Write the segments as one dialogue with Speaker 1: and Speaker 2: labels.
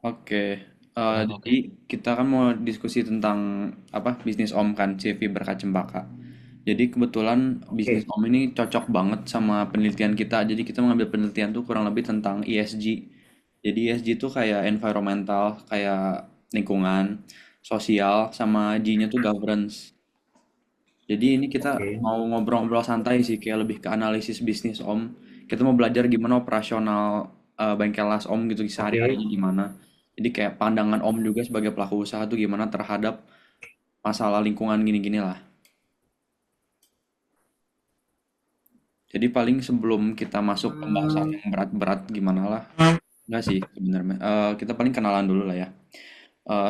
Speaker 1: Oke,
Speaker 2: Kenapa
Speaker 1: jadi kita kan mau diskusi tentang apa bisnis Om kan, CV berkacamata. Jadi kebetulan bisnis
Speaker 2: Oke,
Speaker 1: Om ini cocok banget sama penelitian kita. Jadi kita mengambil penelitian tuh kurang lebih tentang ESG. Jadi ESG tuh kayak environmental, kayak lingkungan, sosial, sama G-nya tuh governance. Jadi ini kita
Speaker 2: oke,
Speaker 1: mau ngobrol-ngobrol santai sih, kayak lebih ke analisis bisnis Om. Kita mau belajar gimana operasional bengkel las Om gitu
Speaker 2: oke.
Speaker 1: sehari-harinya gimana. Jadi kayak pandangan Om juga sebagai pelaku usaha tuh gimana terhadap masalah lingkungan gini-gini lah. Jadi paling sebelum kita masuk pembahasan
Speaker 2: Hmm,
Speaker 1: yang berat-berat gimana lah. Enggak sih sebenarnya. Kita paling kenalan dulu lah ya.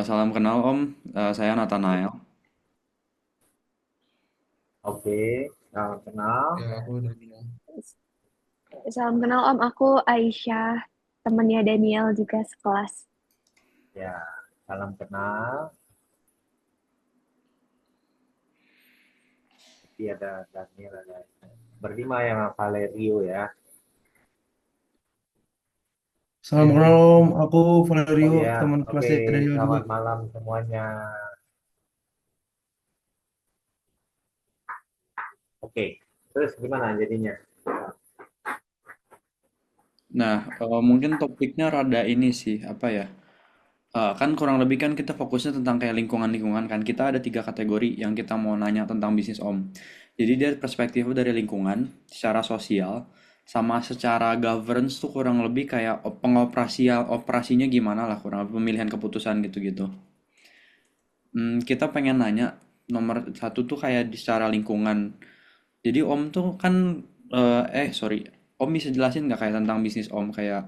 Speaker 1: Salam kenal Om. Saya Nathanael.
Speaker 2: oke. Nah, kenal.
Speaker 1: Ya, aku udah bilang.
Speaker 3: Salam kenal Om, aku Aisyah, temennya Daniel juga sekelas.
Speaker 2: Ya, salam kenal. Jadi ada Daniel, ada berlima yang Valerio ya.
Speaker 4: Salam kenal Om, aku
Speaker 2: Oh
Speaker 4: Valerio,
Speaker 2: ya,
Speaker 4: teman kelas
Speaker 2: oke.
Speaker 4: dari Daniel juga.
Speaker 2: Selamat malam semuanya. Oke, terus gimana jadinya?
Speaker 1: Nah, mungkin topiknya rada ini sih, apa ya? Kan kurang lebih kan kita fokusnya tentang kayak lingkungan-lingkungan kan. Kita ada tiga kategori yang kita mau nanya tentang bisnis Om. Jadi dari perspektif dari lingkungan, secara sosial, sama secara governance tuh kurang lebih kayak operasinya gimana lah, kurang lebih pemilihan keputusan gitu-gitu. Kita pengen nanya nomor satu tuh kayak di secara lingkungan. Jadi Om tuh kan, sorry, Om bisa jelasin nggak kayak tentang bisnis Om kayak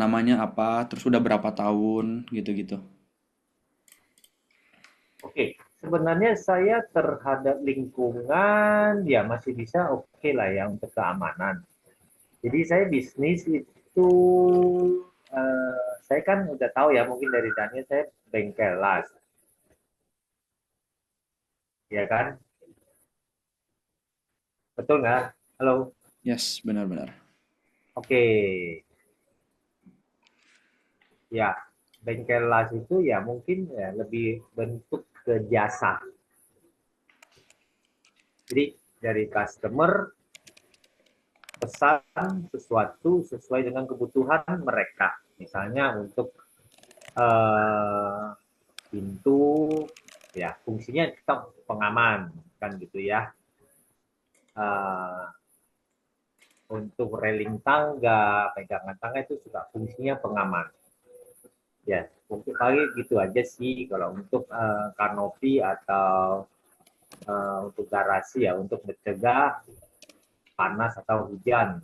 Speaker 1: namanya apa, terus udah berapa tahun gitu-gitu.
Speaker 2: Oke, sebenarnya saya terhadap lingkungan ya masih bisa oke lah ya untuk keamanan. Jadi saya bisnis itu saya kan udah tahu ya mungkin dari Daniel saya bengkel las, ya kan? Betul nggak? Halo,
Speaker 1: Yes, benar-benar.
Speaker 2: oke, ya bengkel las itu ya mungkin ya lebih bentuk ke jasa. Jadi dari customer pesan sesuatu sesuai dengan kebutuhan mereka. Misalnya untuk eh, pintu, ya fungsinya tetap pengaman kan gitu ya. Eh, untuk railing tangga, pegangan tangga itu juga fungsinya pengaman. Ya, untuk kali gitu aja sih kalau untuk kanopi atau untuk garasi ya untuk mencegah panas atau hujan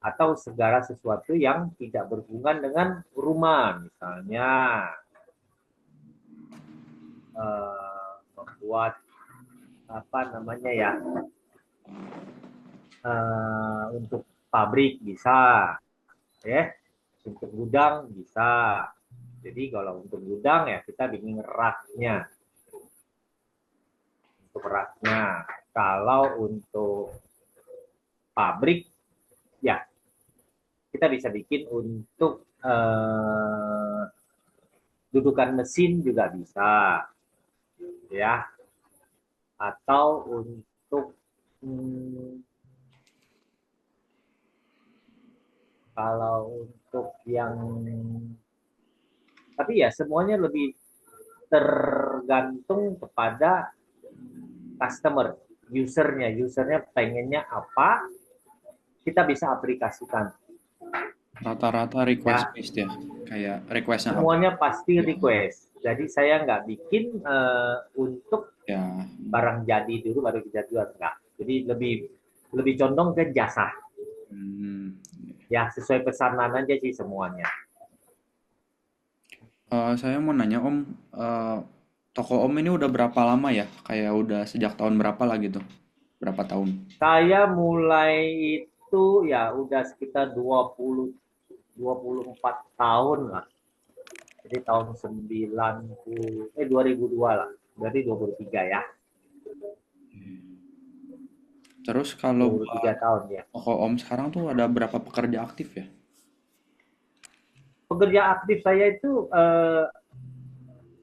Speaker 2: atau segala sesuatu yang tidak berhubungan dengan rumah, misalnya membuat apa namanya ya untuk pabrik bisa, ya untuk gudang bisa. Jadi kalau untuk gudang ya kita bikin raknya, untuk raknya. Kalau untuk pabrik ya kita bisa bikin untuk dudukan mesin juga bisa, ya. Atau untuk hmm, kalau untuk yang tapi ya semuanya lebih tergantung kepada customer, usernya pengennya apa, kita bisa aplikasikan
Speaker 1: Rata-rata request
Speaker 2: ya.
Speaker 1: based ya. Kayak requestnya apa?
Speaker 2: Semuanya pasti
Speaker 1: Ya,
Speaker 2: request. Jadi saya nggak bikin untuk
Speaker 1: ya.
Speaker 2: barang jadi dulu baru kita jual, enggak. Jadi lebih lebih condong ke jasa,
Speaker 1: Hmm.
Speaker 2: ya sesuai pesanan aja sih semuanya.
Speaker 1: Saya mau nanya Om, eh, toko Om ini udah berapa lama ya? Kayak udah sejak tahun berapa lah gitu? Berapa tahun?
Speaker 2: Saya mulai itu ya udah sekitar 24 tahun lah. Jadi tahun 2002 lah. Berarti 23 ya.
Speaker 1: Terus kalau
Speaker 2: 23
Speaker 1: buat
Speaker 2: tahun ya.
Speaker 1: toko Om sekarang tuh ada berapa pekerja aktif ya?
Speaker 2: Pekerja aktif saya itu 1,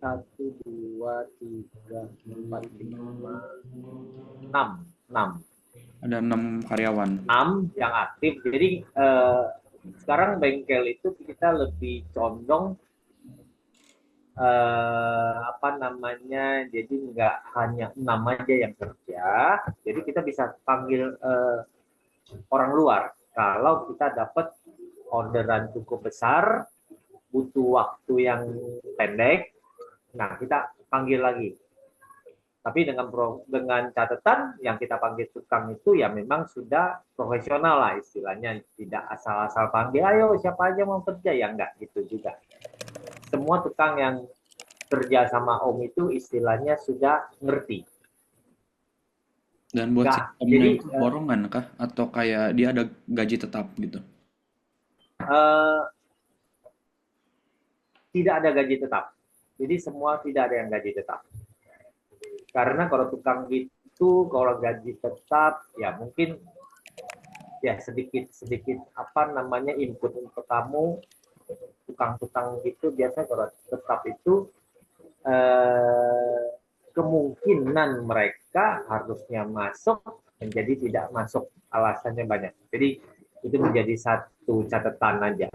Speaker 2: 2, 3, 4, 5, 6, 6,
Speaker 1: Ada 6 karyawan.
Speaker 2: 6 yang aktif. Jadi sekarang bengkel itu kita lebih condong apa namanya, jadi nggak hanya 6 aja yang kerja, jadi kita bisa panggil orang luar kalau kita dapat orderan cukup besar, butuh waktu yang pendek, nah kita panggil lagi. Tapi dengan catatan yang kita panggil tukang itu ya memang sudah profesional lah istilahnya, tidak asal-asal panggil, ayo siapa aja mau kerja, ya enggak gitu juga. Semua tukang yang kerja sama Om itu istilahnya sudah ngerti.
Speaker 1: Dan buat
Speaker 2: Enggak,
Speaker 1: sistemnya
Speaker 2: jadi
Speaker 1: itu borongan kah? Atau kayak dia ada gaji tetap gitu?
Speaker 2: eh, tidak ada gaji tetap. Jadi semua tidak ada yang gaji tetap. Karena kalau tukang itu kalau gaji tetap ya mungkin ya sedikit apa namanya input untuk kamu, tukang-tukang gitu biasanya kalau tetap itu kemungkinan mereka harusnya masuk menjadi tidak masuk, alasannya banyak. Jadi itu menjadi satu catatan aja.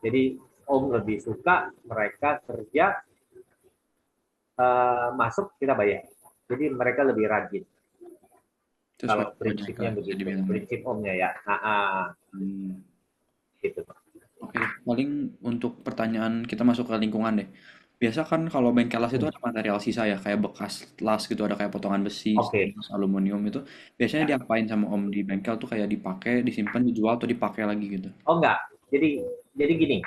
Speaker 2: Jadi Om lebih suka mereka kerja masuk kita bayar. Jadi mereka lebih rajin.
Speaker 1: Itu
Speaker 2: Kalau
Speaker 1: sesuai budget
Speaker 2: prinsipnya
Speaker 1: lah, bisa
Speaker 2: begitu,
Speaker 1: dibilang.
Speaker 2: prinsip Omnya ya.
Speaker 1: Hmm.
Speaker 2: Gitu.
Speaker 1: Oke, paling untuk pertanyaan kita masuk ke lingkungan deh. Biasa kan kalau bengkel las itu ada material sisa ya, kayak bekas las gitu, ada kayak potongan besi,
Speaker 2: Oke.
Speaker 1: stainless, aluminium itu. Biasanya
Speaker 2: Ya.
Speaker 1: diapain sama Om di bengkel tuh kayak dipakai, disimpan, dijual atau dipakai lagi gitu?
Speaker 2: Oh enggak. Jadi gini,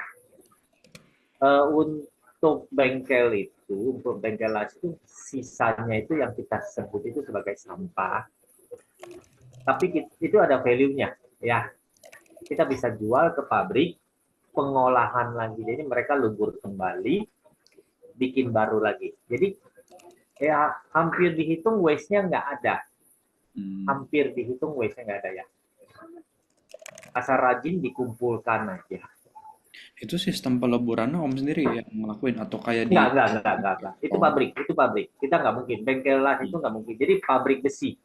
Speaker 2: untuk bengkel itu, untuk bengkel las itu sisanya itu yang kita sebut itu sebagai sampah. Tapi itu ada value-nya, ya. Kita bisa jual ke pabrik, pengolahan lagi. Jadi mereka lebur kembali, bikin baru lagi. Jadi ya hampir dihitung waste-nya nggak ada.
Speaker 1: Hmm.
Speaker 2: Hampir dihitung waste-nya nggak ada ya. Asal rajin dikumpulkan aja.
Speaker 1: Itu sistem peleburannya Om sendiri yang ngelakuin atau kayak di...
Speaker 2: Enggak. Itu
Speaker 1: Oh,
Speaker 2: pabrik. Kita nggak mungkin. Bengkel las itu nggak mungkin. Jadi pabrik besi.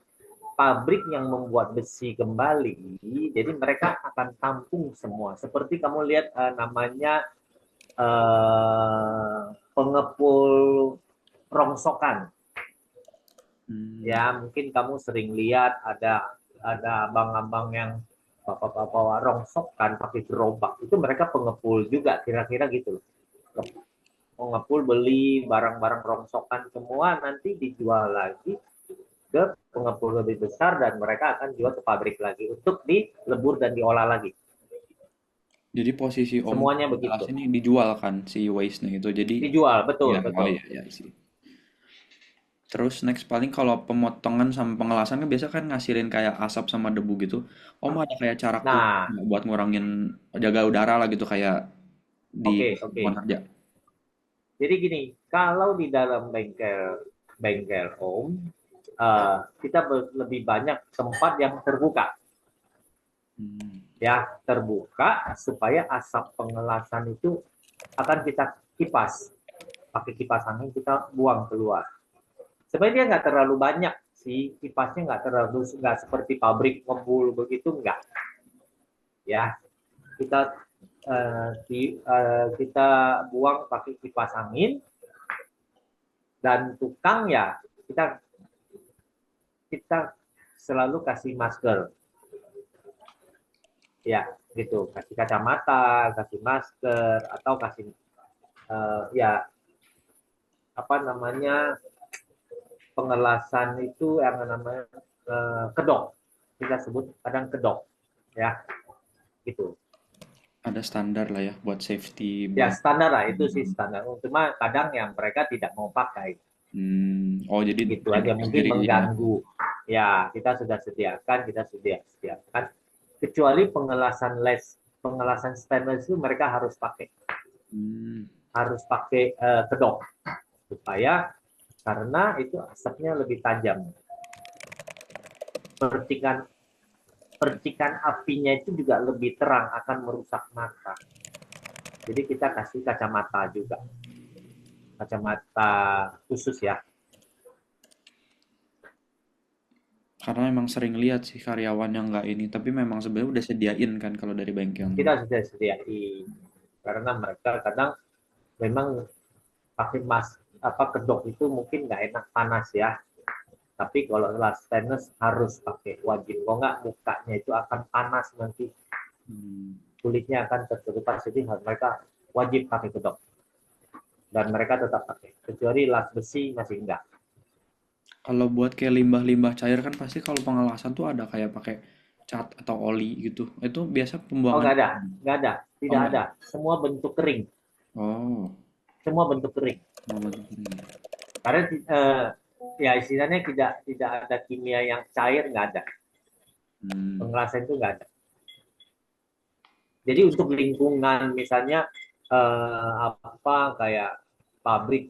Speaker 2: Pabrik yang membuat besi kembali, jadi mereka akan tampung semua. Seperti kamu lihat namanya pengepul rongsokan. Ya, mungkin kamu sering lihat ada abang-abang yang bapak-bapak rongsokan pakai gerobak. Itu mereka pengepul juga, kira-kira gitu loh. Pengepul beli barang-barang rongsokan semua, nanti dijual lagi ke pengepul lebih besar dan mereka akan jual ke pabrik lagi untuk dilebur dan diolah lagi.
Speaker 1: jadi posisi Om
Speaker 2: Semuanya
Speaker 1: jelas
Speaker 2: begitu.
Speaker 1: ini dijual kan si waste-nya itu. Jadi
Speaker 2: Dijual,
Speaker 1: ya,
Speaker 2: betul,
Speaker 1: oh
Speaker 2: betul.
Speaker 1: iya, iya sih. Terus next paling kalau pemotongan sama pengelasan kan biasa kan ngasilin kayak asap sama debu gitu. Om ada kayak cara khusus
Speaker 2: Nah,
Speaker 1: nggak buat ngurangin jaga udara lah gitu kayak di
Speaker 2: oke.
Speaker 1: lingkungan kerja.
Speaker 2: Jadi gini, kalau di dalam bengkel bengkel Om, kita lebih banyak tempat yang terbuka,
Speaker 1: Hmm.
Speaker 2: ya terbuka supaya asap pengelasan itu akan kita kipas, pakai kipas angin kita buang keluar. Sebenarnya nggak terlalu banyak sih kipasnya, nggak seperti pabrik ngebul begitu, nggak. Ya kita kita buang pakai kipas angin, dan tukang ya kita kita selalu kasih masker, ya gitu, kasih kacamata, kasih masker, atau kasih ya apa namanya, pengelasan itu yang namanya kedok, kita sebut kadang kedok, ya gitu.
Speaker 1: Ada standar lah ya buat safety
Speaker 2: Ya
Speaker 1: buat.
Speaker 2: standar lah, itu sih standar. Cuma kadang yang mereka tidak mau pakai,
Speaker 1: Oh jadi
Speaker 2: gitu aja,
Speaker 1: dipakai
Speaker 2: mungkin
Speaker 1: sendiri ya.
Speaker 2: mengganggu. Ya kita sudah sediakan, kecuali pengelasan stainless itu mereka
Speaker 1: Hmm.
Speaker 2: harus pakai kedok, supaya karena itu asapnya lebih tajam, percikan percikan apinya itu juga lebih terang, akan merusak mata. Jadi kita kasih kacamata juga, kacamata khusus ya.
Speaker 1: Karena emang sering lihat sih karyawan yang nggak ini, tapi memang sebenarnya udah sediain kan kalau dari bengkelnya.
Speaker 2: Kita sudah sediain karena mereka kadang memang pakai kedok itu mungkin nggak enak panas ya. Tapi kalau stainless harus pakai, wajib. Kalau nggak mukanya itu akan panas nanti, kulitnya akan terkelupas. Jadi mereka wajib pakai kedok dan mereka tetap pakai. Kecuali las besi masih enggak.
Speaker 1: Kalau buat kayak limbah-limbah cair kan pasti kalau pengelasan tuh ada kayak pakai cat atau oli gitu. Itu biasa
Speaker 2: Oh
Speaker 1: pembuangan.
Speaker 2: nggak ada,
Speaker 1: Oh
Speaker 2: tidak
Speaker 1: enggak.
Speaker 2: ada. Semua bentuk kering,
Speaker 1: Oh,
Speaker 2: semua bentuk kering.
Speaker 1: oh, betul.
Speaker 2: Karena ya istilahnya tidak ada kimia yang cair, nggak ada.
Speaker 1: Hmm.
Speaker 2: Pengelasan itu nggak ada. Jadi untuk lingkungan misalnya apa kayak pabrik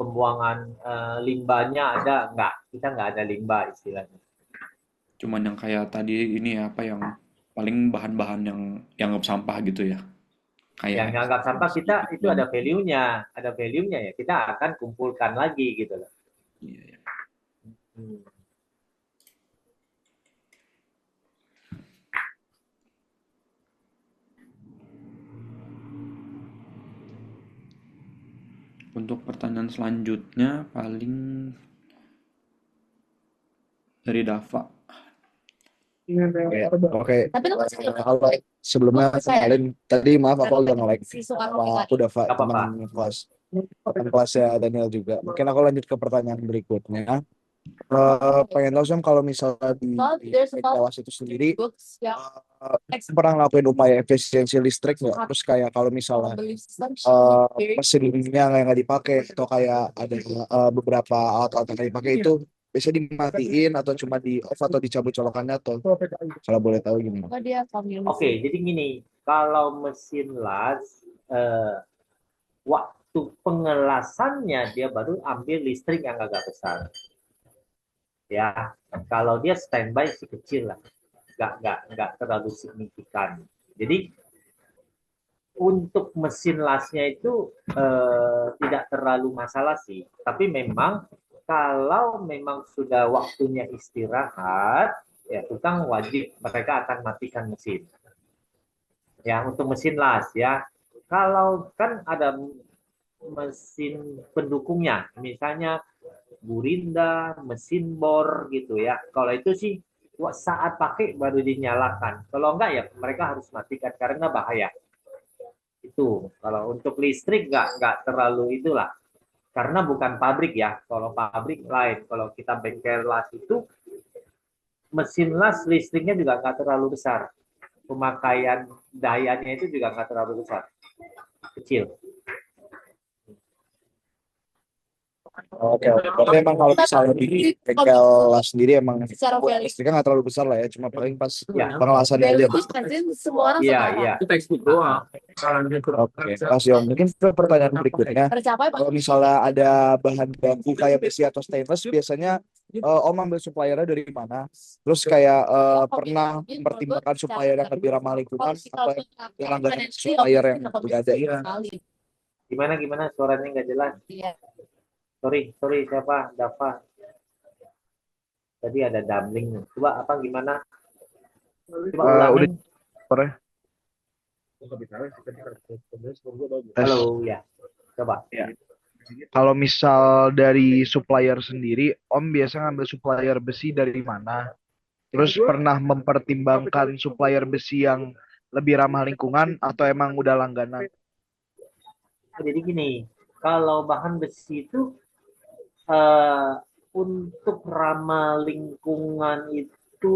Speaker 2: pembuangan limbahnya ada nggak? Kita nggak ada limbah istilahnya.
Speaker 1: Cuman yang kayak tadi ini ya, apa yang paling bahan-bahan yang anggap sampah gitu ya. Kayak
Speaker 2: Yang dianggap sampah kita itu
Speaker 1: dan
Speaker 2: ada value-nya ya. Kita akan kumpulkan lagi gitu loh.
Speaker 1: iya, iya.
Speaker 2: Hmm.
Speaker 1: Untuk pertanyaan selanjutnya paling dari Dava.
Speaker 5: Oke. Kalau sebelumnya kalian tadi maaf aku udah nge-like sama aku udah
Speaker 2: Gak apa-apa.
Speaker 5: teman kelasnya Daniel juga. Mungkin aku lanjut ke pertanyaan berikutnya. Pengen tahu Sam kalau misalnya di kelas itu sendiri pernah ngelakuin upaya efisiensi listrik nggak? Terus kayak kalau misalnya mesinnya nggak dipakai atau kayak ada beberapa alat-alat yang nggak dipakai itu biasa dimatiin atau cuma di off atau dicabut colokannya atau kalau boleh tahu gimana?
Speaker 2: Oke, jadi gini, kalau mesin las waktu pengelasannya dia baru ambil listrik yang agak besar. Ya, kalau dia standby sih kecil lah, nggak terlalu signifikan. Jadi untuk mesin lasnya itu tidak terlalu masalah sih. Tapi memang kalau memang sudah waktunya istirahat, ya tukang wajib mereka akan matikan mesin. Ya untuk mesin las ya. Kalau kan ada mesin pendukungnya, misalnya Burinda, mesin bor gitu ya. Kalau itu sih saat pakai baru dinyalakan. Kalau enggak ya mereka harus matikan karena bahaya. Itu kalau untuk listrik nggak terlalu itulah. Karena bukan pabrik ya. Kalau pabrik lain. Kalau kita bengkel las itu mesin las listriknya juga nggak terlalu besar. Pemakaian dayanya itu juga nggak terlalu besar. Kecil.
Speaker 5: Oke, berarti emang kalau misalnya di bengkel las sendiri emang listriknya nggak terlalu besar lah ya, cuma paling pas
Speaker 2: Ya.
Speaker 5: pengelasannya aja.
Speaker 2: Iya, iya.
Speaker 5: Oke, kasih Om. Mungkin ke pertanyaan berikutnya, kalau misalnya ada bahan baku kayak besi atau stainless, biasanya Om ambil suppliernya dari mana? Terus kayak pernah mempertimbangkan supplier yang lebih ramah lingkungan atau yang langganan supplier yang udah ada?
Speaker 2: Gimana suaranya nggak jelas? Sorry siapa? Dava. Tadi ada dumbling. Coba apa gimana? Coba ulangin.
Speaker 5: Udah.
Speaker 2: Halo ya. Coba.
Speaker 5: Ya. Kalau misal dari supplier sendiri, Om biasa ngambil supplier besi dari mana? Terus pernah mempertimbangkan supplier besi yang lebih ramah lingkungan atau emang udah langganan?
Speaker 2: Jadi gini, kalau bahan besi itu untuk ramah lingkungan itu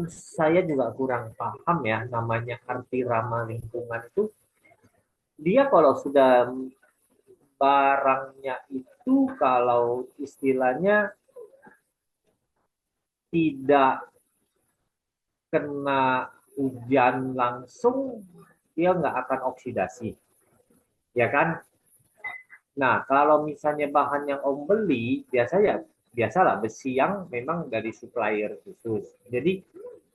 Speaker 2: saya juga kurang paham ya, namanya arti ramah lingkungan itu. Dia kalau sudah barangnya itu kalau istilahnya tidak kena hujan langsung, dia nggak akan oksidasi, ya kan? Nah, kalau misalnya bahan yang Om beli, biasalah besi yang memang dari supplier khusus. Jadi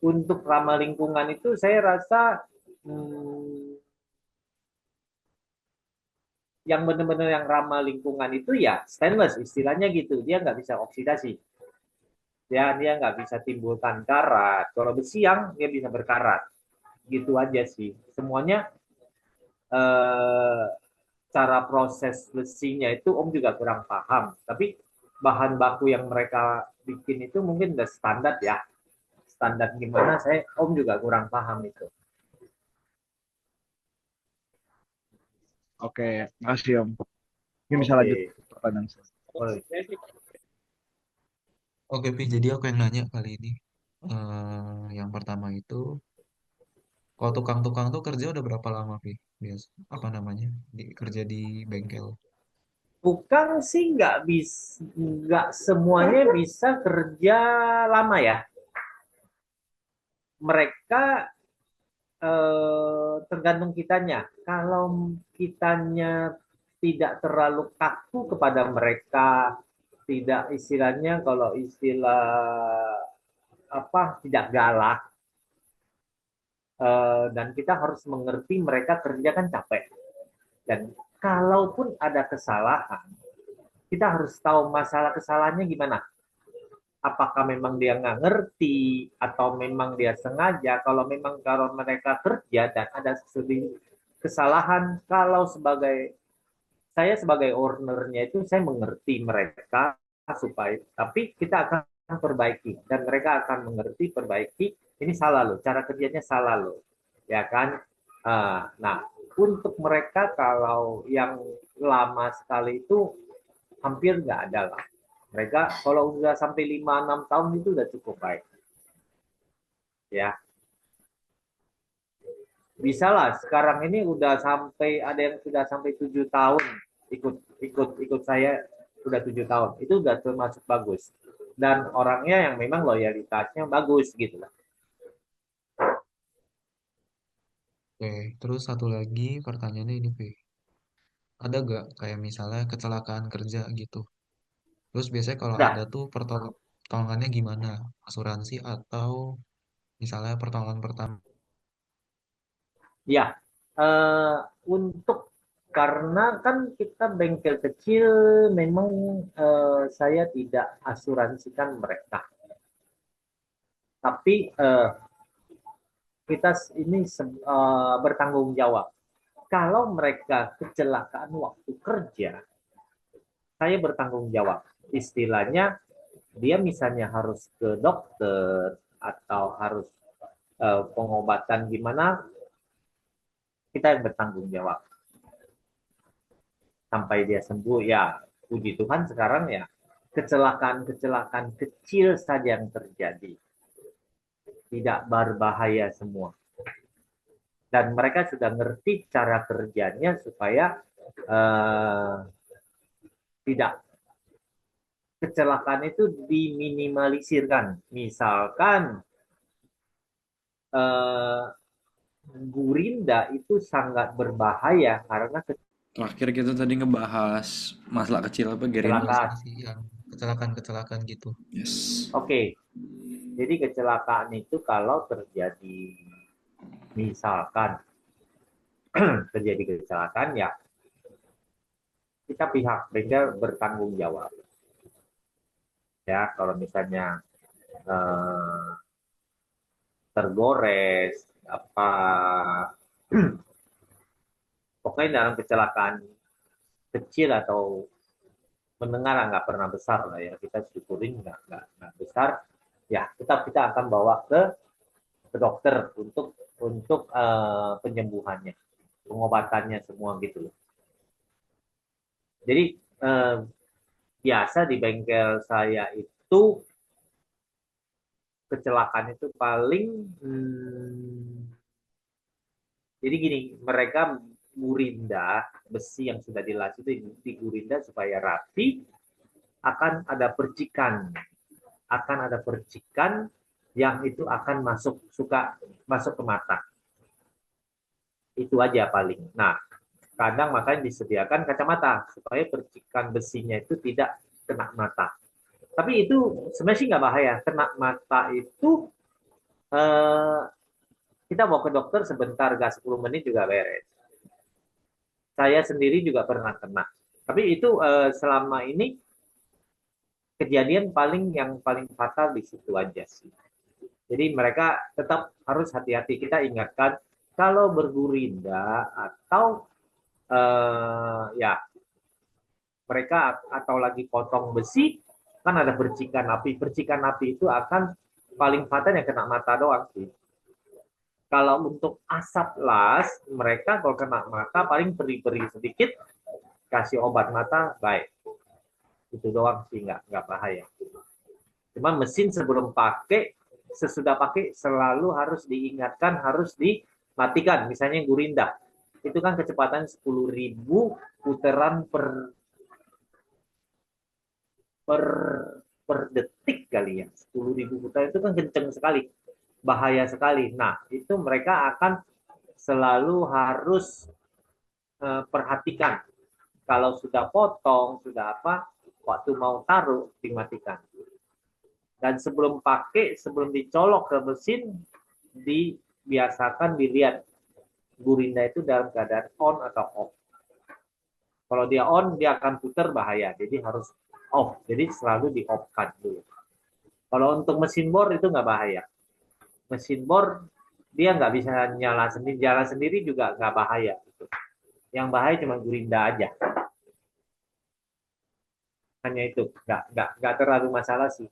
Speaker 2: untuk ramah lingkungan itu saya rasa yang benar-benar yang ramah lingkungan itu ya stainless istilahnya gitu. Dia nggak bisa oksidasi. Ya, dia nggak bisa timbulkan karat. Kalau besi yang dia bisa berkarat. Gitu aja sih. Semuanya eh, cara proses besinya itu Om juga kurang paham. Tapi bahan baku yang mereka bikin itu mungkin udah standar ya. Standar gimana saya Om juga kurang paham itu.
Speaker 5: Oke, makasih Om. Mungkin bisa lanjut
Speaker 2: Oke.
Speaker 5: pertanyaan saya.
Speaker 2: Boleh.
Speaker 6: Oke, Pi, jadi aku yang nanya kali ini. Yang pertama itu, kalau tukang-tukang tuh kerja udah berapa lama, Pi? Biasa, apa namanya? Kerja di bengkel.
Speaker 2: Bukan sih nggak semuanya bisa kerja lama ya. Mereka tergantung kitanya. Kalau kitanya tidak terlalu kaku kepada mereka, tidak istilahnya kalau istilah apa tidak galak, dan kita harus mengerti mereka kerja kan capek. Dan kalaupun ada kesalahan, kita harus tahu masalah kesalahannya gimana. Apakah memang dia nggak ngerti atau memang dia sengaja. Kalau mereka kerja dan ada kesalahan, kalau saya sebagai ownernya itu saya mengerti mereka supaya, tapi kita akan perbaiki dan mereka akan mengerti perbaiki. Ini salah loh, cara kerjanya salah loh, ya kan? Nah, untuk mereka kalau yang lama sekali itu hampir nggak ada lah. Mereka kalau udah sampai 5-6 tahun itu udah cukup baik. Ya, bisa lah. Sekarang ini udah sampai ada yang sudah sampai 7 tahun ikut ikut saya sudah 7 tahun. Itu udah termasuk bagus. Dan orangnya yang memang loyalitasnya bagus gitu lah.
Speaker 6: Oke, terus satu lagi pertanyaannya ini, Pi. Ada gak kayak misalnya kecelakaan kerja gitu? Terus biasanya kalau ada
Speaker 2: Nah,
Speaker 6: tuh pertolongannya gimana? Asuransi atau misalnya pertolongan pertama?
Speaker 2: ya eh, untuk karena kan kita bengkel kecil, memang saya tidak asuransikan mereka. Tapi kita ini bertanggung jawab. Kalau mereka kecelakaan waktu kerja, saya bertanggung jawab. Istilahnya, dia misalnya harus ke dokter atau harus pengobatan gimana, kita yang bertanggung jawab. Sampai dia sembuh, ya puji Tuhan sekarang ya, kecelakaan-kecelakaan kecil saja yang terjadi. Tidak berbahaya semua. Dan mereka sudah ngerti cara kerjanya supaya tidak kecelakaan itu diminimalisirkan. Misalkan eh, gurinda itu sangat berbahaya karena
Speaker 1: Terakhir kita tadi ngebahas masalah kecil apa, Gerin?
Speaker 6: Iya
Speaker 2: kecelakaan.
Speaker 6: sih, yang kecelakaan-kecelakaan gitu.
Speaker 1: Yes.
Speaker 2: Oke, jadi kecelakaan itu kalau terjadi, misalkan terjadi kecelakaan ya kita pihak bengkel bertanggung jawab. Ya, kalau misalnya eh, tergores apa pokoknya dalam kecelakaan kecil atau mendengar nggak pernah besar lah ya, kita syukurin nggak besar ya, kita akan bawa ke dokter untuk penyembuhannya, pengobatannya semua gitu loh. Jadi biasa di bengkel saya itu kecelakaan itu paling jadi gini, mereka gurinda besi yang sudah dilas itu digurinda supaya rapi, akan ada percikan yang itu akan masuk ke mata. Itu aja paling. Nah, kadang makanya disediakan kacamata supaya percikan besinya itu tidak kena mata. Tapi itu sebenarnya sih nggak bahaya. Kena mata itu kita bawa ke dokter sebentar, gak 10 menit juga beres. Saya sendiri juga pernah kena. Tapi itu selama ini kejadian yang paling fatal di situ aja sih. Jadi mereka tetap harus hati-hati. Kita ingatkan kalau bergurinda atau ya mereka atau lagi potong besi kan ada percikan api. Percikan api itu akan paling fatal yang kena mata doang sih. Kalau untuk asap las, mereka kalau kena mata paling peri-peri sedikit, kasih obat mata, baik. Itu doang sih, nggak bahaya. Cuma mesin sebelum pakai, sesudah pakai selalu harus diingatkan, harus dimatikan. Misalnya gurinda, itu kan kecepatan 10.000 putaran per per detik kali ya. 10.000 putaran itu kan kenceng sekali, bahaya sekali. Nah, itu mereka akan selalu harus perhatikan. Kalau sudah potong, sudah apa, waktu mau taruh, dimatikan. Dan sebelum pakai, sebelum dicolok ke mesin, dibiasakan dilihat gurinda itu dalam keadaan on atau off. Kalau dia on, dia akan putar bahaya. Jadi harus off. Jadi selalu di off-kan dulu. Kalau untuk mesin bor itu nggak bahaya. Mesin bor dia nggak bisa nyala sendiri, jalan sendiri juga nggak bahaya. Yang bahaya cuma gurinda aja. Hanya itu, nggak terlalu masalah sih.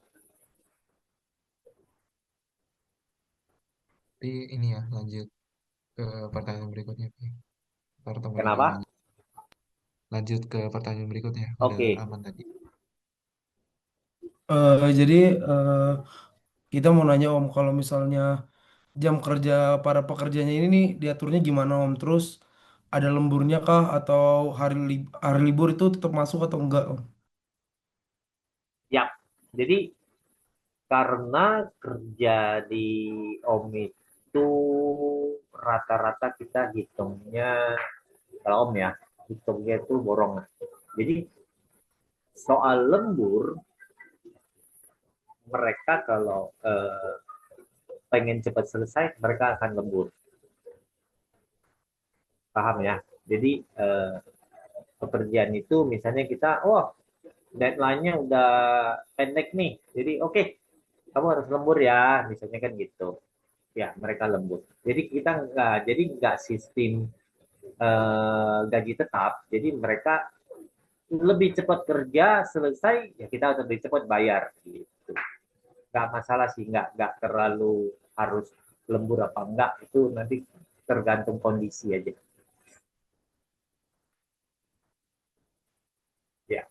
Speaker 6: Tapi ini ya, lanjut ke pertanyaan berikutnya, Pi. Ntar temen lagi
Speaker 2: Kenapa?
Speaker 6: nanya. Lanjut ke pertanyaan berikutnya. Udah
Speaker 2: Oke.
Speaker 6: aman tadi.
Speaker 4: Jadi kita mau nanya Om, kalau misalnya jam kerja para pekerjanya ini nih diaturnya gimana Om? Terus ada lemburnya kah atau hari libur itu tetap masuk atau enggak Om?
Speaker 2: Ya. Jadi karena kerja di Om itu rata-rata kita hitungnya, kalau Om ya, hitungnya itu borongan. Jadi soal lembur, mereka kalau pengen cepat selesai, mereka akan lembur. Paham ya? Jadi pekerjaan itu misalnya kita, deadline-nya udah pendek nih. Jadi oke, kamu harus lembur ya, misalnya kan gitu. Ya, mereka lembur. Jadi kita nggak sistem gaji tetap. Jadi mereka lebih cepat kerja selesai, ya kita lebih cepat bayar gitu. Nggak masalah sih, nggak terlalu harus lembur apa enggak, itu nanti tergantung kondisi aja. Ya.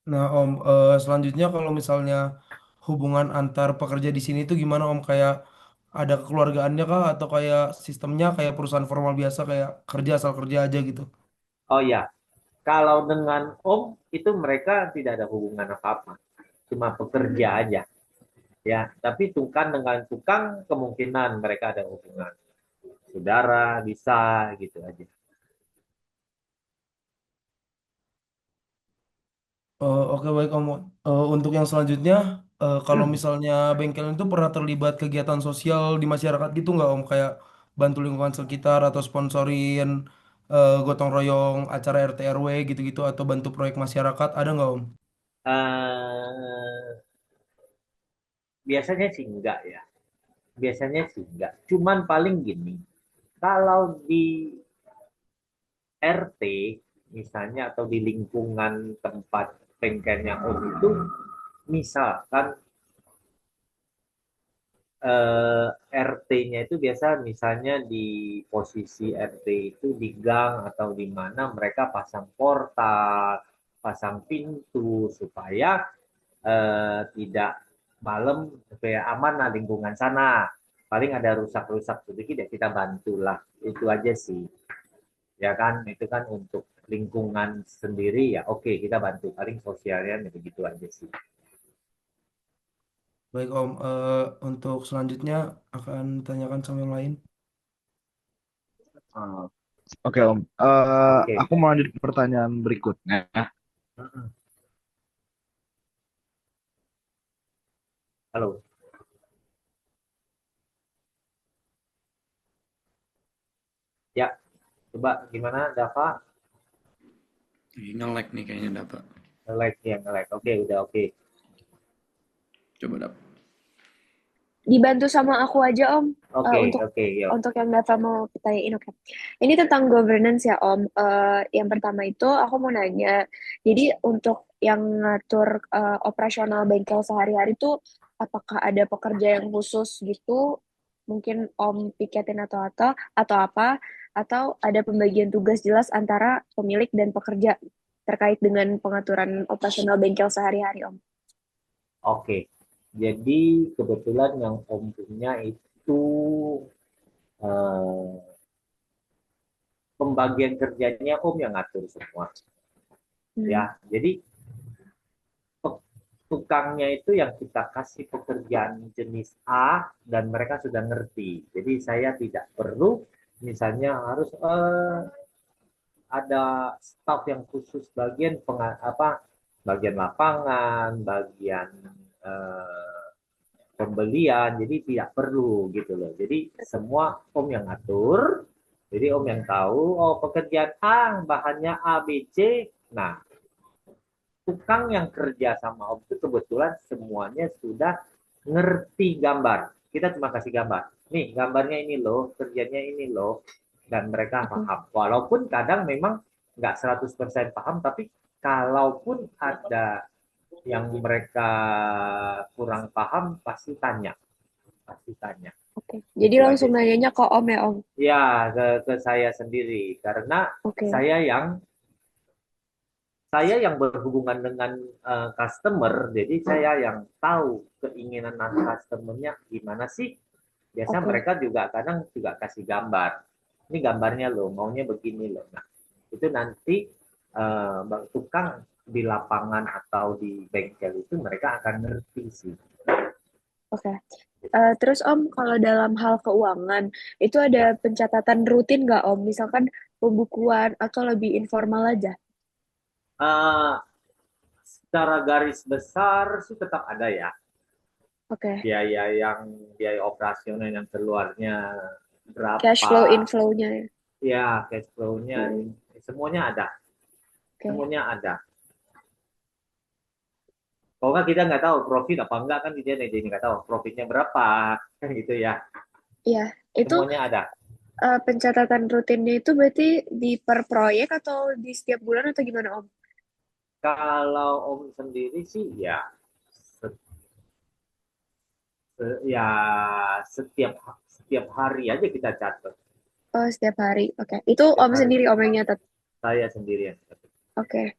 Speaker 4: Nah Om, selanjutnya kalau misalnya hubungan antar pekerja di sini itu gimana Om? Kayak ada kekeluargaannya kah atau kayak sistemnya kayak perusahaan formal biasa kayak kerja asal kerja aja gitu?
Speaker 2: Oh ya, kalau dengan Om itu mereka tidak ada hubungan apa-apa, cuma pekerja aja. Ya, tapi tukang dengan tukang kemungkinan mereka ada hubungan saudara bisa gitu aja.
Speaker 4: Oke baik Om. Untuk yang selanjutnya, kalau misalnya bengkel itu pernah terlibat kegiatan sosial di masyarakat gitu nggak Om? Kayak bantu lingkungan sekitar atau sponsorin gotong royong acara RT RW gitu-gitu atau bantu proyek masyarakat ada nggak Om?
Speaker 2: Eh, biasanya sih enggak ya. Biasanya sih enggak. Cuman paling gini, kalau di RT misalnya atau di lingkungan tempat bengkelnya Om itu, misalkan RT-nya itu biasa misalnya di posisi RT itu di gang atau di mana mereka pasang portal, pasang pintu supaya tidak malam supaya aman lah lingkungan sana. Paling ada rusak-rusak sedikit ya kita bantulah. Itu aja sih. Ya kan itu kan untuk lingkungan sendiri ya oke kita bantu. Paling sosialnya begitu aja sih.
Speaker 4: Baik Om, untuk selanjutnya akan tanyakan sama yang lain.
Speaker 5: Ah, Oke Om,
Speaker 2: Oke.
Speaker 5: aku mau lanjut ke pertanyaan berikutnya.
Speaker 2: Halo. Ya, coba gimana Dava?
Speaker 1: Nge-lag nih kayaknya dapat.
Speaker 2: Nge-lag ya, nge-lag. Oke, udah oke.
Speaker 1: Coba dap.
Speaker 3: Dibantu sama aku aja Om.
Speaker 2: Oke,
Speaker 3: Untuk
Speaker 2: oke, yuk.
Speaker 3: yang Dava mau tanyain, oke. Ini tentang governance ya Om. Yang pertama itu aku mau nanya. Jadi untuk yang ngatur operasional bengkel sehari-hari itu apakah ada pekerja yang khusus gitu? Mungkin Om piketin atau apa? Atau ada pembagian tugas jelas antara pemilik dan pekerja terkait dengan pengaturan operasional bengkel sehari-hari Om?
Speaker 2: Oke. Jadi kebetulan yang Om punya itu eh, pembagian kerjanya Om yang ngatur semua.
Speaker 3: Hmm,
Speaker 2: Ya, jadi tukangnya itu yang kita kasih pekerjaan jenis A dan mereka sudah ngerti. Jadi saya tidak perlu misalnya harus ada staff yang khusus bagian bagian lapangan, bagian eh, pembelian. Jadi tidak perlu gitu loh. Jadi semua Om yang ngatur. Jadi Om yang tahu, oh pekerjaan A bahannya A, B, C. Nah, tukang yang kerja sama Om itu kebetulan semuanya sudah ngerti gambar. Kita cuma kasih gambar. Nih, gambarnya ini loh, kerjanya ini loh. Dan mereka
Speaker 3: oke.
Speaker 2: paham. Walaupun kadang memang nggak 100% paham, tapi kalaupun ada yang mereka kurang paham, pasti tanya. Pasti tanya.
Speaker 3: Oke. Jadi
Speaker 2: Itu aja
Speaker 3: langsung
Speaker 2: sih.
Speaker 3: nanyanya ke Om ya Om?
Speaker 2: Ya, ke saya sendiri. Karena
Speaker 3: Oke.
Speaker 2: saya yang berhubungan dengan customer, jadi saya yang tahu keinginan customernya gimana sih. Biasanya
Speaker 3: Oke.
Speaker 2: mereka juga kadang juga kasih gambar. Ini gambarnya loh, maunya begini loh. Nah, itu nanti tukang di lapangan atau di bengkel itu mereka akan ngerti sih.
Speaker 3: Oke. Terus Om, kalau dalam hal keuangan, itu ada
Speaker 2: Ya,
Speaker 3: pencatatan rutin nggak Om? Misalkan pembukuan atau lebih informal aja?
Speaker 2: Eh, secara garis besar sih tetap ada ya.
Speaker 3: Oke.
Speaker 2: Biaya biaya operasional yang keluarnya
Speaker 3: Cash
Speaker 2: berapa,
Speaker 3: flow, inflow-nya ya.
Speaker 2: ya cash flow-nya
Speaker 3: Hmm,
Speaker 2: semuanya ada,
Speaker 3: oke.
Speaker 2: semuanya ada. Kalau nggak kita nggak tahu profit apa enggak kan dia jadi nggak tahu profitnya berapa kan gitu ya.
Speaker 3: Iya, itu
Speaker 2: Semuanya ada.
Speaker 3: pencatatan rutinnya itu berarti di per proyek atau di setiap bulan atau gimana Om?
Speaker 2: Kalau Om sendiri sih ya ya setiap setiap hari aja kita catat.
Speaker 3: Oh, setiap hari. Oke. Itu
Speaker 2: Setiap
Speaker 3: Om
Speaker 2: hari
Speaker 3: sendiri Om yang nyatet.
Speaker 2: saya sendirian.
Speaker 3: Oke.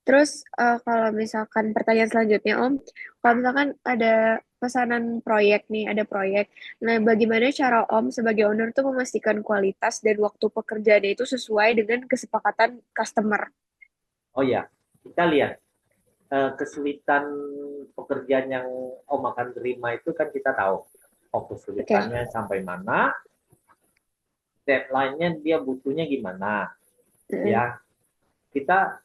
Speaker 3: Terus kalau misalkan pertanyaan selanjutnya Om, kalau misalkan ada pesanan proyek nih, ada proyek. Nah, bagaimana cara Om sebagai owner tuh memastikan kualitas dan waktu pekerjaannya itu sesuai dengan kesepakatan customer?
Speaker 2: Oh ya, kita lihat kesulitan pekerjaan yang Om akan terima itu kan kita tahu. Oh,
Speaker 3: Oke.
Speaker 2: kesulitannya sampai mana, deadline-nya dia butuhnya gimana.
Speaker 3: Mm,
Speaker 2: Ya, kita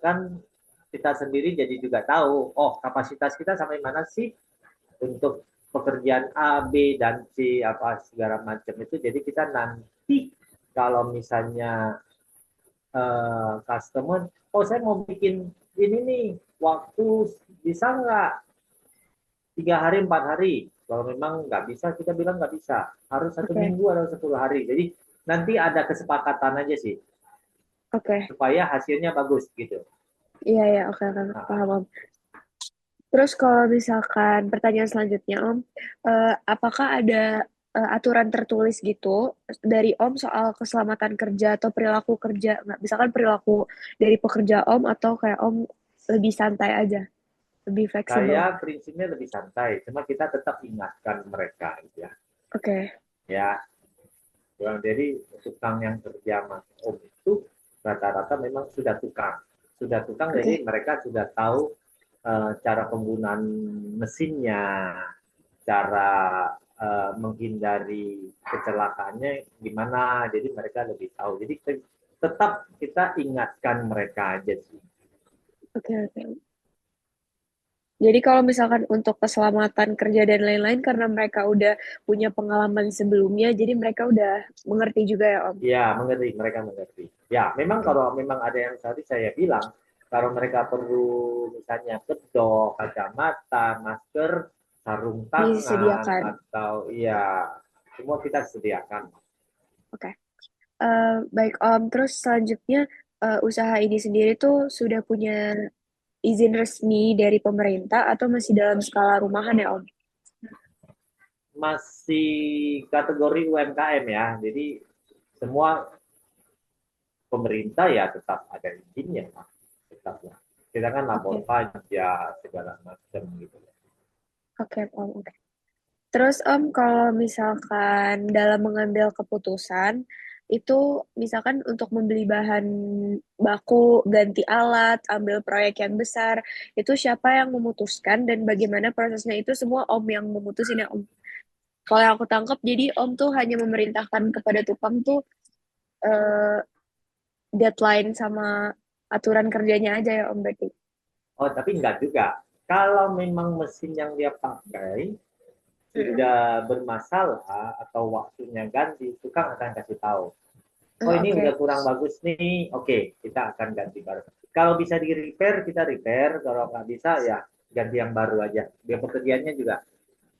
Speaker 2: kan kita sendiri jadi juga tahu, oh kapasitas kita sampai mana sih untuk pekerjaan A, B, dan C, apa segala macam itu. Jadi kita nanti kalau misalnya customer, oh saya mau bikin ini nih, waktu bisa nggak 3 hari, 4 hari. Kalau memang nggak bisa, kita bilang nggak bisa. Harus satu
Speaker 3: Oke.
Speaker 2: minggu atau 10 hari. Jadi nanti ada kesepakatan aja sih,
Speaker 3: Oke.
Speaker 2: supaya hasilnya bagus gitu.
Speaker 3: Iya, ya, oke, oke,
Speaker 2: Nah,
Speaker 3: paham Om. Terus kalau misalkan pertanyaan selanjutnya Om, apakah ada aturan tertulis gitu dari Om soal keselamatan kerja atau perilaku kerja? Nggak, misalkan perilaku dari pekerja Om atau kayak Om lebih santai aja, lebih fleksibel.
Speaker 2: saya prinsipnya lebih santai, cuma kita tetap ingatkan mereka gitu ya.
Speaker 3: Oke,
Speaker 2: Ya, jadi tukang yang kerja mas Om itu rata-rata memang sudah tukang. Sudah tukang,
Speaker 3: oke,
Speaker 2: jadi mereka sudah tahu cara penggunaan mesinnya, cara menghindari kecelakaannya gimana. Jadi mereka lebih tahu. Jadi tetap kita ingatkan mereka aja sih.
Speaker 3: oke, oke. Jadi kalau misalkan untuk keselamatan kerja dan lain-lain, karena mereka udah punya pengalaman sebelumnya, jadi mereka udah mengerti juga ya, Om.
Speaker 2: Ya, mengerti, mereka mengerti. Ya, memang
Speaker 3: Oke.
Speaker 2: kalau memang ada yang tadi saya bilang, kalau mereka perlu misalnya kedok, kacamata, masker, sarung tangan,
Speaker 3: Disediakan.
Speaker 2: atau ya semua kita sediakan.
Speaker 3: Oke. Baik, Om. Terus selanjutnya, usaha ini sendiri tuh sudah punya izin resmi dari pemerintah atau masih dalam skala rumahan ya, Om?
Speaker 2: Masih kategori UMKM ya, jadi semua pemerintah ya tetap ada izinnya, tetap ya. Kita kan lapor
Speaker 3: Oke.
Speaker 2: pajak segala macam gitu.
Speaker 3: Oke, Om. Oke. Terus Om, kalau misalkan dalam mengambil keputusan, itu misalkan untuk membeli bahan baku, ganti alat, ambil proyek yang besar, itu siapa yang memutuskan dan bagaimana prosesnya itu semua Om yang memutusin ya Om? Kalau yang aku tangkap, jadi Om tuh hanya memerintahkan kepada tukang tuh eh, deadline sama aturan kerjanya aja ya Om berarti.
Speaker 2: Oh, tapi enggak juga. Kalau memang mesin yang dia pakai
Speaker 3: Mm-mm.
Speaker 2: sudah bermasalah atau waktunya ganti, tukang akan kasih tahu. Oh, ini
Speaker 3: Oke.
Speaker 2: udah kurang bagus nih. Oke, kita akan ganti baru. Kalau bisa di repair, kita repair. Kalau nggak bisa, ya ganti yang baru aja. Biar pekerjaannya juga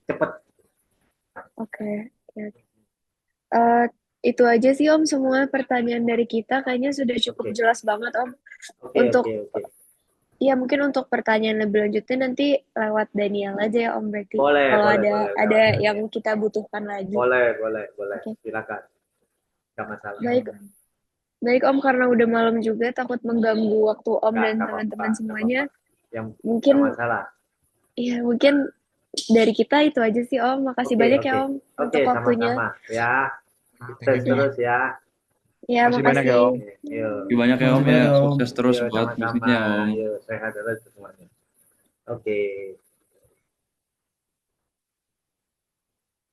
Speaker 2: cepat.
Speaker 3: Oke. Ya. Eh, itu aja sih Om, semua pertanyaan dari kita kayaknya sudah cukup
Speaker 2: Oke,
Speaker 3: jelas banget Om.
Speaker 2: oke,
Speaker 3: Untuk,
Speaker 2: oke, oke.
Speaker 3: ya mungkin untuk pertanyaan lebih lanjutnya nanti lewat Daniel aja ya Om berarti.
Speaker 2: Boleh,
Speaker 3: Kalau
Speaker 2: boleh,
Speaker 3: ada
Speaker 2: boleh.
Speaker 3: ada
Speaker 2: Lewat
Speaker 3: yang
Speaker 2: Daniel.
Speaker 3: kita butuhkan lagi.
Speaker 2: Boleh, boleh, boleh.
Speaker 3: Oke.
Speaker 2: Silakan. Nggak masalah.
Speaker 3: Baik, baik Om, karena udah malam juga takut mengganggu waktu Om dan
Speaker 2: Nggak apa-apa,
Speaker 3: teman-teman
Speaker 2: nggak
Speaker 3: semuanya.
Speaker 2: apa-apa. Yang
Speaker 3: Mungkin,
Speaker 2: nggak masalah.
Speaker 3: ya mungkin dari kita itu aja sih Om. Makasih
Speaker 2: Oke,
Speaker 3: banyak ya
Speaker 2: oke.
Speaker 3: Om
Speaker 2: Oke,
Speaker 3: untuk waktunya.
Speaker 2: sama-sama. Ya,
Speaker 6: Thank
Speaker 2: sukses
Speaker 6: you,
Speaker 3: Ya,
Speaker 6: thank
Speaker 2: terus
Speaker 6: you.
Speaker 2: ya.
Speaker 3: ya
Speaker 1: Masih banyak ya
Speaker 3: makasih.
Speaker 1: Om.
Speaker 2: Oke, yuk.
Speaker 1: Terima banyak ya Om
Speaker 4: Makasih
Speaker 1: ya.
Speaker 4: banyak ya Om.
Speaker 1: Sukses terus
Speaker 2: Yuk,
Speaker 1: buat
Speaker 2: sama-sama.
Speaker 1: bisnisnya Om.
Speaker 2: Yuk, sehat terus semuanya. Oke.